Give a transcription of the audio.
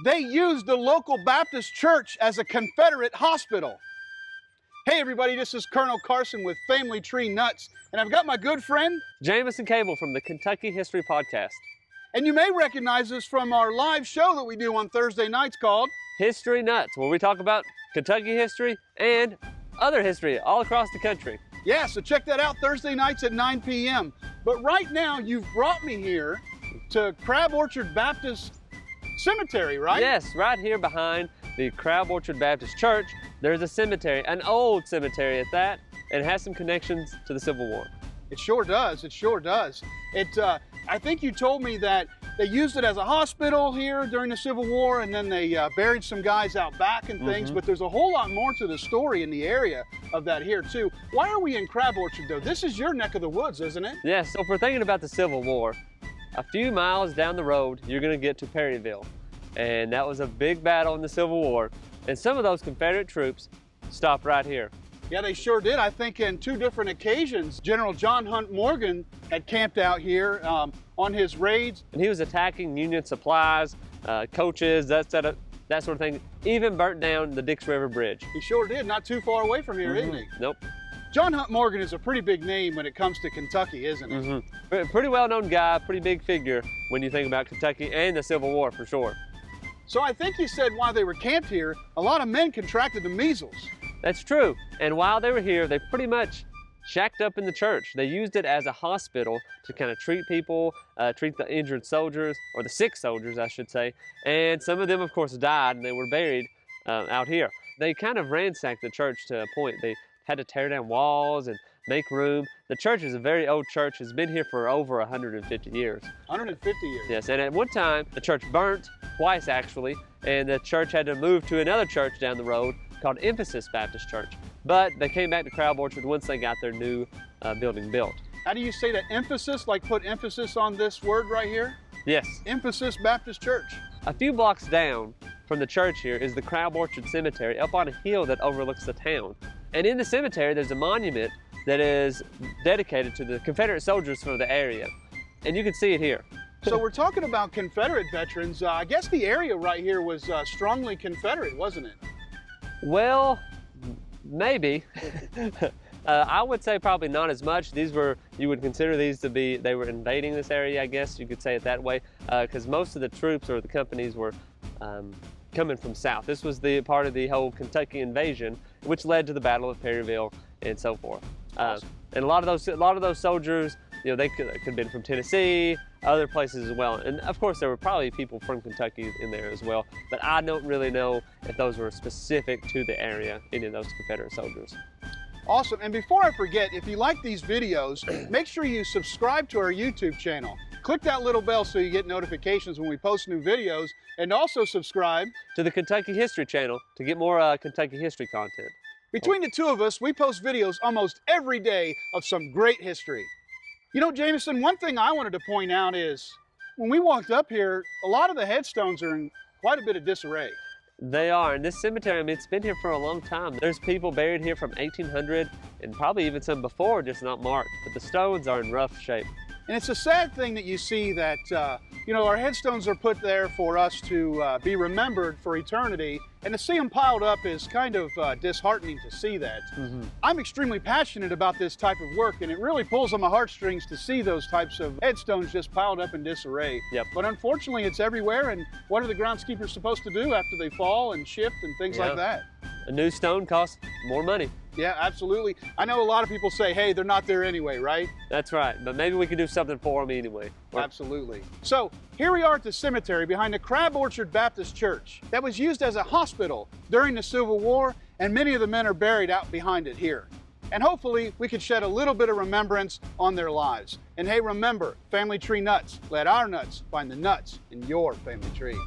They used the local Baptist church as a Confederate hospital. Hey everybody, this is Colonel Carson with Family Tree Nuts, and I've got my good friend Jameson Cable from the Kentucky History Podcast. And you may recognize us from our live show that we do on Thursday nights called History Nuts, where we talk about Kentucky history and other history all across the country. Yeah, so check that out Thursday nights at 9 p.m. But right now, you've brought me here to Crab Orchard Baptist Cemetery, right? Yes, right here behind the Crab Orchard Baptist Church, there's a cemetery, an old cemetery at that, and it has some connections to the Civil War. It sure does, it sure does. I think you told me that they used it as a hospital here during the Civil War, and then they buried some guys out back and things, but there's a whole lot more to the story in the area of that here too. Why are we in Crab Orchard though? This is your neck of the woods, isn't it? Yes, so if we're thinking about the Civil War, a few miles down the road, you're gonna get to Perryville. And that was a big battle in the Civil War. And some of those Confederate troops stopped right here. Yeah, they sure did. I think in two different occasions, General John Hunt Morgan had camped out here on his raids. And he was attacking Union supplies, coaches, that sort of thing. Even burnt down the Dix River Bridge. He sure did, not too far away from here, isn't he? Nope. John Hunt Morgan is a pretty big name when it comes to Kentucky, isn't he? Pretty well-known guy, pretty big figure when you think about Kentucky and the Civil War for sure. So I think you said while they were camped here, a lot of men contracted the measles. That's true. And while they were here, they pretty much shacked up in the church. They used it as a hospital to kind of treat people, treat the injured soldiers, or the sick soldiers, I should say. And some of them, of course, died and they were buried out here. They kind of ransacked the church to a point. They had to tear down walls and make room. The church is a very old church. It's been here for over 150 years. 150 years? Yes, and at one time, the church burnt, twice actually, and the church had to move to another church down the road called Emphasis Baptist Church. But they came back to Crab Orchard once they got their new building built. How do you say that? Emphasis, like put emphasis on this word right here? Yes. Emphasis Baptist Church. A few blocks down from the church here is the Crab Orchard Cemetery up on a hill that overlooks the town. And in the cemetery, there's a monument that is dedicated to the Confederate soldiers from the area. And you can see it here. So we're talking about Confederate veterans. I guess the area right here was strongly Confederate, wasn't it? Well, maybe. I would say probably not as much. These were, you would consider these to be, they were invading this area, I guess you could say it that way, because most of the troops or the companies were coming from south. This was the part of the whole Kentucky invasion, which led to the Battle of Perryville and so forth. Awesome. And a lot of those soldiers, you know, they could have been from Tennessee, other places as well. And of course, there were probably people from Kentucky in there as well. But I don't really know if those were specific to the area, any of those Confederate soldiers. Awesome. And before I forget, if you like these videos, make sure you subscribe to our YouTube channel. Click that little bell so you get notifications when we post new videos, and also subscribe to the Kentucky History channel to get more Kentucky history content. Between the two of us, we post videos almost every day of some great history. You know, Jameson, one thing I wanted to point out is when we walked up here, a lot of the headstones are in quite a bit of disarray. They are, and this cemetery, I mean, it's been here for a long time. There's people buried here from 1800 and probably even some before, just not marked, but the stones are in rough shape. And it's a sad thing that you see that, you know, our headstones are put there for us to be remembered for eternity, and to see them piled up is kind of disheartening to see that. I'm extremely passionate about this type of work, and it really pulls on my heartstrings to see those types of headstones just piled up in disarray. Yep. But unfortunately, it's everywhere, and what are the groundskeepers supposed to do after they fall and shift and things like that? A new stone costs more money. Yeah, absolutely. I know a lot of people say, hey, they're not there anyway, right? That's right, but maybe we could do something for them anyway. Absolutely. So here we are at the cemetery behind the Crab Orchard Baptist Church that was used as a hospital during the Civil War, and many of the men are buried out behind it here. And hopefully we could shed a little bit of remembrance on their lives. And hey, remember, Family Tree Nuts, let our nuts find the nuts in your family tree.